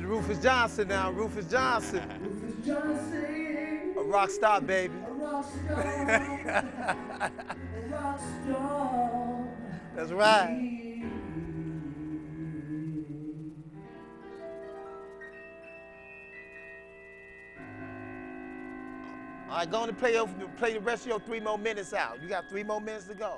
Rufus Johnson now, Rufus Johnson. Rufus Johnson. A rock star, baby. A rock star. A rock star. That's right. All right, go on and play the rest of your 3 more minutes out. You got 3 more minutes to go.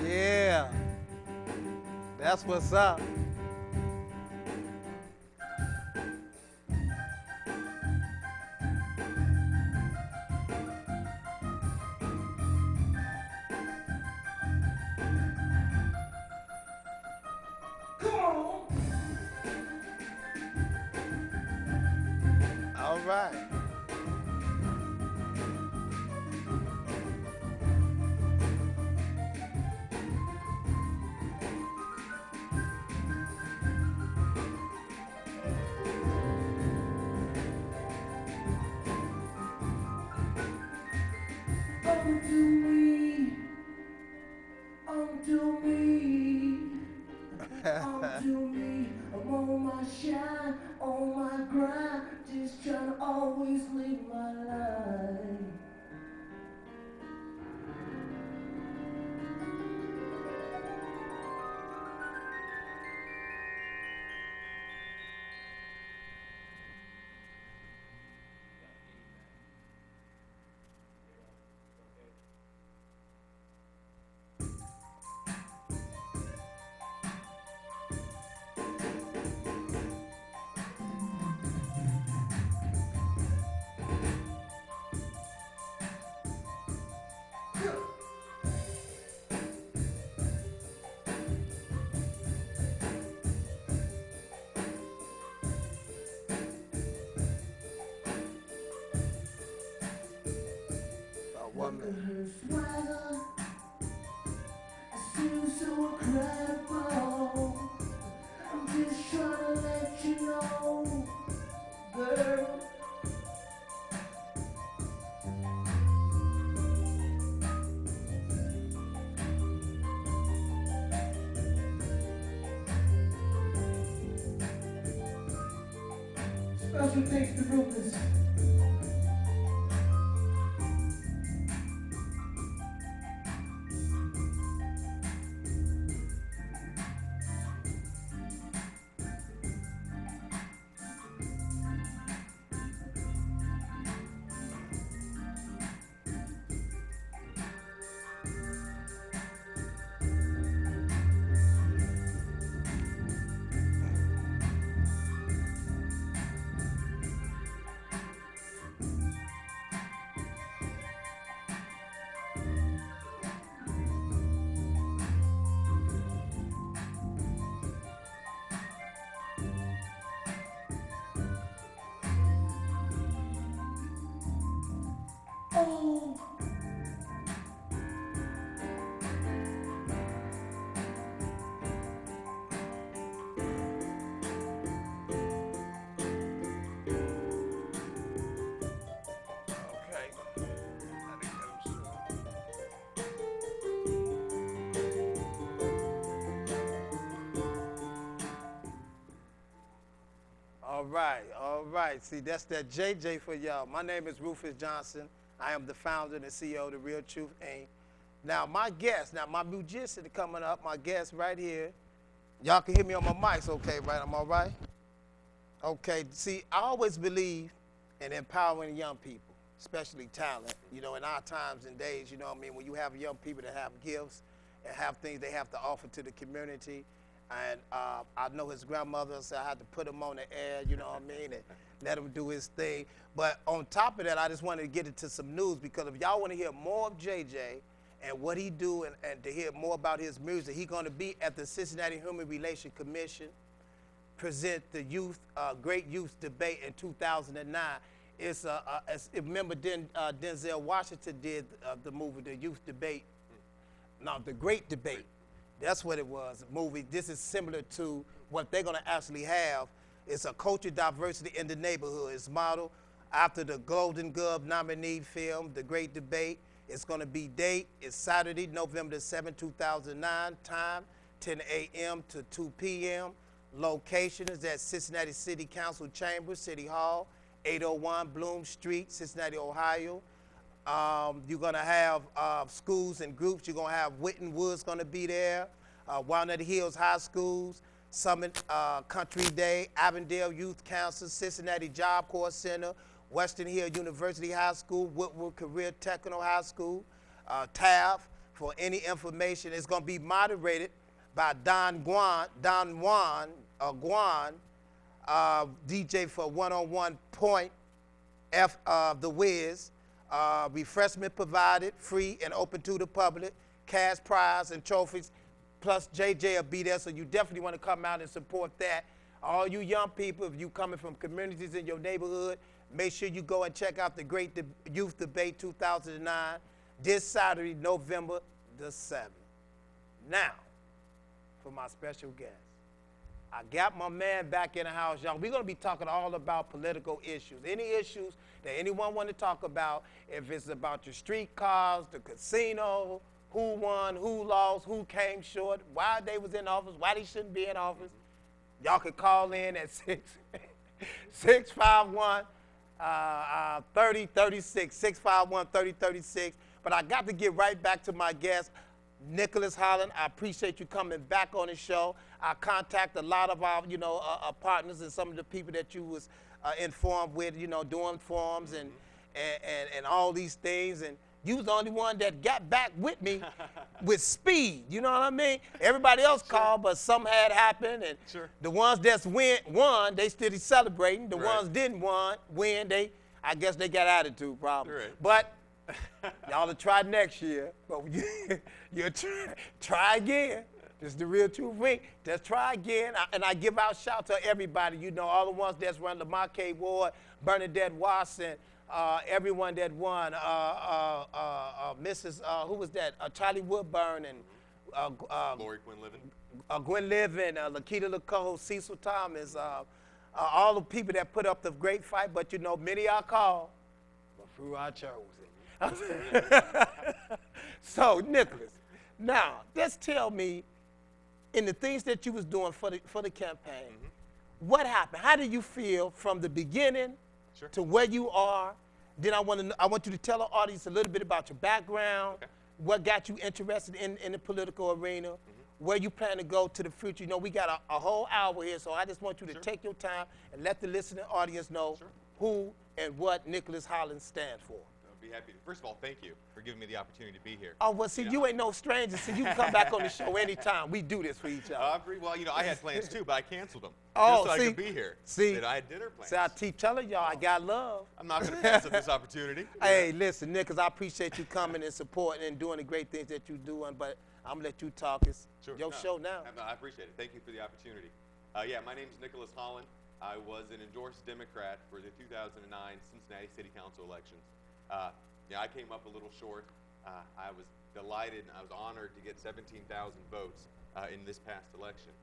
Yeah, that's what's up. Come on. All right. do me. I'm do me. I'm on my shine, on my grind, just trying to always live my life. One minute. Her swagger, I seem so incredible. I'm just trying to let you know, girl. Special thanks to Rufus. Oh. Okay. I think that was all right, all right. See, that's that JJ for y'all. My name is Rufus Johnson. I am the founder and CEO of the Real Truth Inc. Now, my guest, my musician coming up, my guest right here. Y'all can hear me on my mics, okay, right? I'm all right? Okay, see, I always believe in empowering young people, especially talent. You know, in our times and days, you know what I mean, when you have young people that have gifts and have things they have to offer to the community. And I know his grandmother said I had to put him on the air, you know what I mean, and let him do his thing. But on top of that, I just wanted to get into some news, because if y'all want to hear more of JJ and what he do and to hear more about his music, he's going to be at the Cincinnati Human Relations Commission, present the Great Youth Debate in 2009. It's remember Denzel Washington did the movie, The Youth Debate, no, The Great Debate. That's what it was, a movie. This is similar to what they're gonna actually have. It's a cultural diversity in the neighborhood. It's modeled after the Golden Glove nominee film, The Great Debate. It's gonna be date, it's Saturday, November 7, 2009, time, 10 a.m. to 2 p.m. Location is at Cincinnati City Council Chambers, City Hall, 801 Bloom Street, Cincinnati, Ohio. You're gonna have schools and groups. You're gonna have Whitten Woods gonna be there, Walnut Hills High Schools, Summit Country Day, Avondale Youth Council, Cincinnati Job Corps Center, Western Hill University High School, Woodward Career Technical High School, TAF. For any information, it's gonna be moderated by Don Juan, DJ for One-on-One Point, The Wiz. Refreshment provided, free and open to the public, cash prize and trophies, plus JJ will be there, so you definitely want to come out and support that. All you young people, if you coming from communities in your neighborhood, make sure you go and check out the Great Youth Debate 2009, this Saturday, November the 7th. Now, for my special guest. I got my man back in the house, y'all. We're gonna be talking all about political issues. Any issues that anyone want to talk about, if it's about your streetcars, the casino, who won, who lost, who came short, why they was in office, why they shouldn't be in office, y'all can call in at 651 3036, 651 3036. But I got to get right back to my guest, Nicholas Hollan. I appreciate you coming back on the show. I contact a lot of our, partners and some of the people that you was informed with, doing forums and all these things. And you was the only one that got back with me with speed. You know what I mean? Everybody else called, but something had happened. And the ones that's won, they still celebrating. The ones didn't win, I guess they got attitude problems. But y'all will try next year. But you try again. This is the Real Truth Inc. Just try again. And I give out shout to everybody. All the ones that's run the Marquette Ward, Bernadette Watson, everyone that won, Mrs. Who was that? Charlie Woodburn and Lori Gwen Livin. Gwen Livin, Lakita Laco, Cecil Thomas, all the people that put up the great fight. But many are called, but few are chosen. So Nicholas, now just tell me, in the things that you was doing for the campaign, what happened? How did you feel from the beginning to where you are? Then I want you to tell the audience a little bit about your background, what got you interested in the political arena, where you plan to go to the future. We got a whole hour here, so I just want you to take your time and let the listening audience know who and what Nicholas Hollan stands for. Be happy to. First of all, thank you for giving me the opportunity to be here. Oh, well, see, you ain't no stranger, so you can come back on the show anytime. We do this for each other. Well, I had plans too, but I canceled them. Oh, just so see, I could be here. See, I had dinner plans. See, I keep telling y'all, I got love. I'm not going to pass up this opportunity. Hey, listen, Nicholas, I appreciate you coming and supporting and doing the great things that you're doing, but I'm going to let you talk. It's your show now. I appreciate it. Thank you for the opportunity. My name is Nicholas Hollan. I was an endorsed Democrat for the 2009 Cincinnati City Council elections. I came up a little short. I was delighted and I was honored to get 17,000 votes in this past election.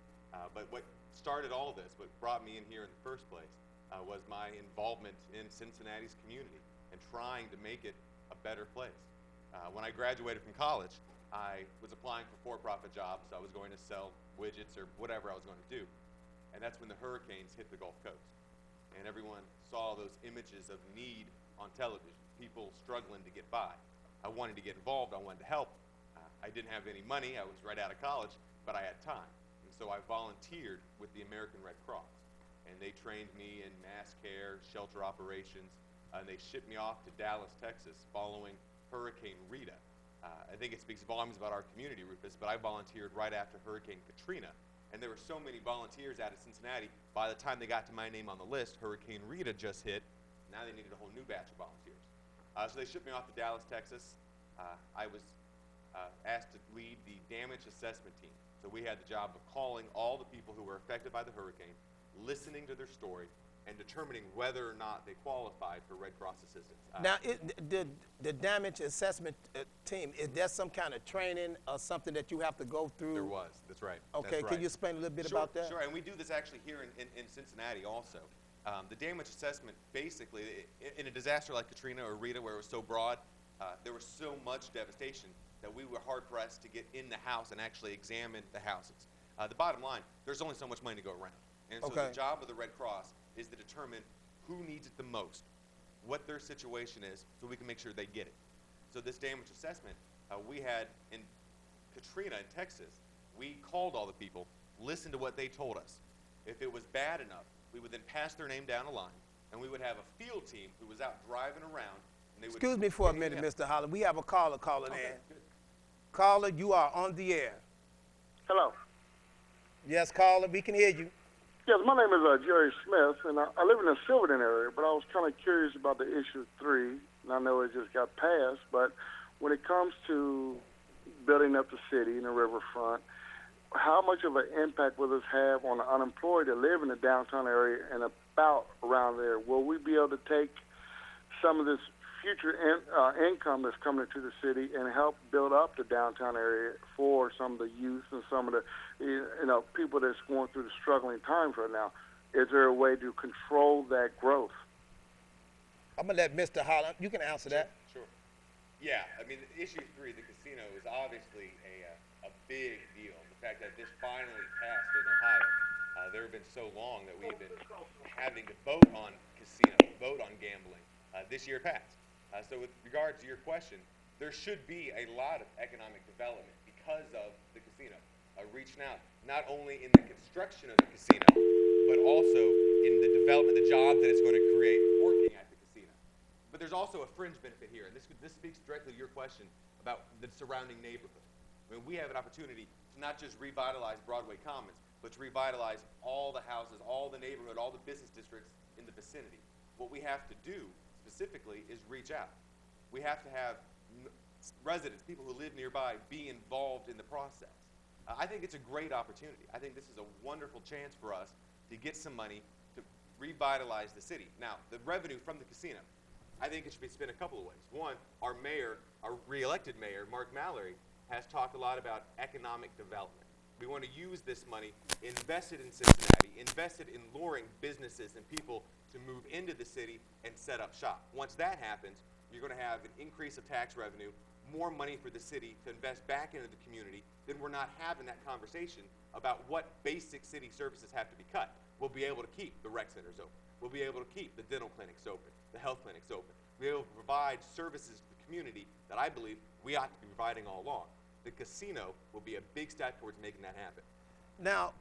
But what started all this, what brought me in here in the first place, was my involvement in Cincinnati's community and trying to make it a better place. When I graduated from college, I was applying for for-profit jobs. I was going to sell widgets or whatever I was going to do. And that's when the hurricanes hit the Gulf Coast. And everyone saw those images of need on television, people struggling to get by. I wanted to get involved, I wanted to help. I didn't have any money, I was right out of college, but I had time. And so I volunteered with the American Red Cross. And they trained me in mass care, shelter operations, and they shipped me off to Dallas, Texas, following Hurricane Rita. I think it speaks volumes about our community, Rufus, but I volunteered right after Hurricane Katrina. And there were so many volunteers out of Cincinnati, by the time they got to my name on the list, Hurricane Rita just hit. Now they needed a whole new batch of volunteers. So they shipped me off to Dallas, Texas. I was asked to lead the damage assessment team. So we had the job of calling all the people who were affected by the hurricane, listening to their story, and determining whether or not they qualified for Red Cross assistance. Now, the damage assessment team, is there some kind of training or something that you have to go through? There was, that's right. Okay, that's right. Can you explain a little bit about that? Sure, and we do this actually here in Cincinnati also. The damage assessment, basically, in a disaster like Katrina or Rita, where it was so broad, there was so much devastation that we were hard-pressed to get in the house and actually examine the houses. The bottom line, there's only so much money to go around. And so the job of the Red Cross is to determine who needs it the most, what their situation is, so we can make sure they get it. So this damage assessment, we had in Katrina in Texas, we called all the people, listened to what they told us. If it was bad enough, we would then pass their name down a line, and we would have a field team who was out driving around. And they would Excuse me for a minute, Mr. Hollan. We have a caller calling in. Good. Caller, you are on the air. Hello. Yes, caller, we can hear you. Yes, my name is Jerry Smith, and I live in the Silverton area, but I was kind of curious about the issue 3, and I know it just got passed, but when it comes to building up the city and the riverfront, how much of an impact will this have on the unemployed that live in the downtown area and about around there? Will we be able to take some of this future income that's coming into the city and help build up the downtown area for some of the youth and some of the people that's going through the struggling times right now? Is there a way to control that growth? I'm going to let Mr. Hollan, you can answer that. Sure. Yeah, I mean, issue 3, the casino, is obviously a big deal. The fact that this finally passed in Ohio. There have been so long that we've been having to vote on casino, vote on gambling. This year passed. So with regard to your question, there should be a lot of economic development because of the casino. Reaching out not only in the construction of the casino, but also in the development, the jobs that it's going to create working at the casino. But there's also a fringe benefit here, and this speaks directly to your question about the surrounding neighborhood. I mean, we have an opportunity to not just revitalize Broadway Commons, but to revitalize all the houses, all the neighborhood, all the business districts in the vicinity. What we have to do specifically is reach out. We have to have residents, people who live nearby, be involved in the process. I think it's a great opportunity. I think this is a wonderful chance for us to get some money to revitalize the city. Now, the revenue from the casino, I think it should be spent a couple of ways. One, our mayor, our re-elected mayor, Mark Mallory, has talked a lot about economic development. We want to use this money invested in Cincinnati, invested in luring businesses and people to move into the city and set up shop. Once that happens, you're going to have an increase of tax revenue, more money for the city to invest back into the community. Then we're not having that conversation about what basic city services have to be cut. We'll be able to keep the rec centers open. We'll be able to keep the dental clinics open, the health clinics open. We'll be able to provide services to the community that I believe we ought to be providing all along. The casino will be a big step towards making that happen. Now,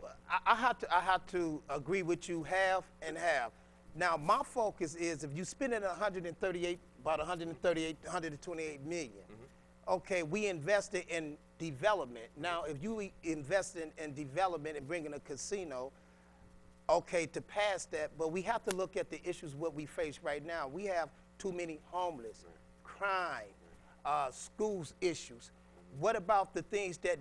I have to agree with you half and half. Now, my focus is if you spend it about 128 million, okay, we invested in development. Now, if you invest in development and bringing a casino, okay, to pass that, but we have to look at the issues what we face right now. We have too many homeless, crime, schools issues. What about the things that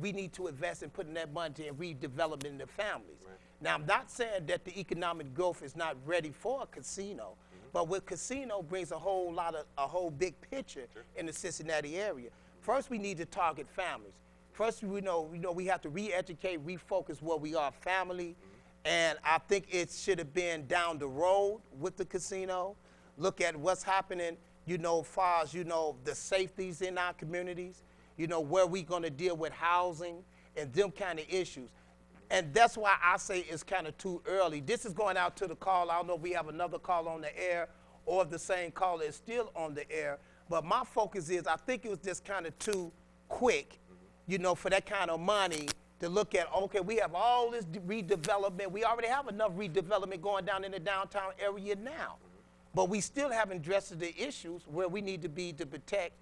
we need to invest in putting that money in redevelopment in the families? Now, I'm not saying that the economic growth is not ready for a casino, but with casino brings a whole big picture in the Cincinnati area. First, we need to target families. First, we have to re-educate, refocus where we are, family, and I think it should have been down the road with the casino. Look at what's happening, far as, the safeties in our communities, where we going to deal with housing and them kind of issues. And that's why I say it's kind of too early. This is going out to the call. I don't know if we have another call on the air or if the same caller is still on the air. But my focus is I think it was just kind of too quick, for that kind of money to look at, okay, we have all this redevelopment. We already have enough redevelopment going down in the downtown area now. But we still haven't addressed the issues where we need to be to protect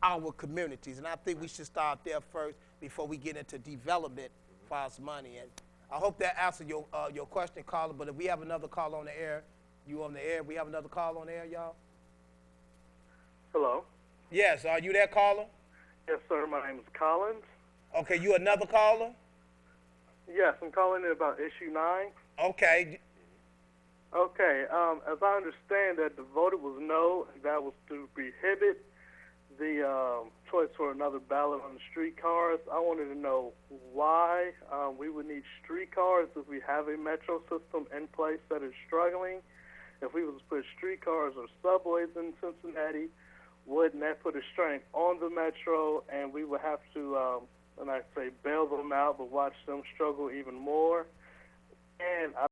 our communities. And I think we should start there first before we get into development as far as money. And I hope that answered your question, caller. But if we have another call on the air, you on the air? We have another call on the air, y'all? Hello? Yes, are you there, caller? Yes, sir. My name is Collins. Okay, you another caller? Yes, I'm calling in about issue 9. Okay. Okay, as I understand that the vote was no, that was to prohibit the choice for another ballot on the streetcars. I wanted to know why we would need streetcars if we have a metro system in place that is struggling. If we was to put streetcars or subways in Cincinnati, wouldn't that put a strain on the metro, and we would have to, and I say bail them out, but watch them struggle even more? And I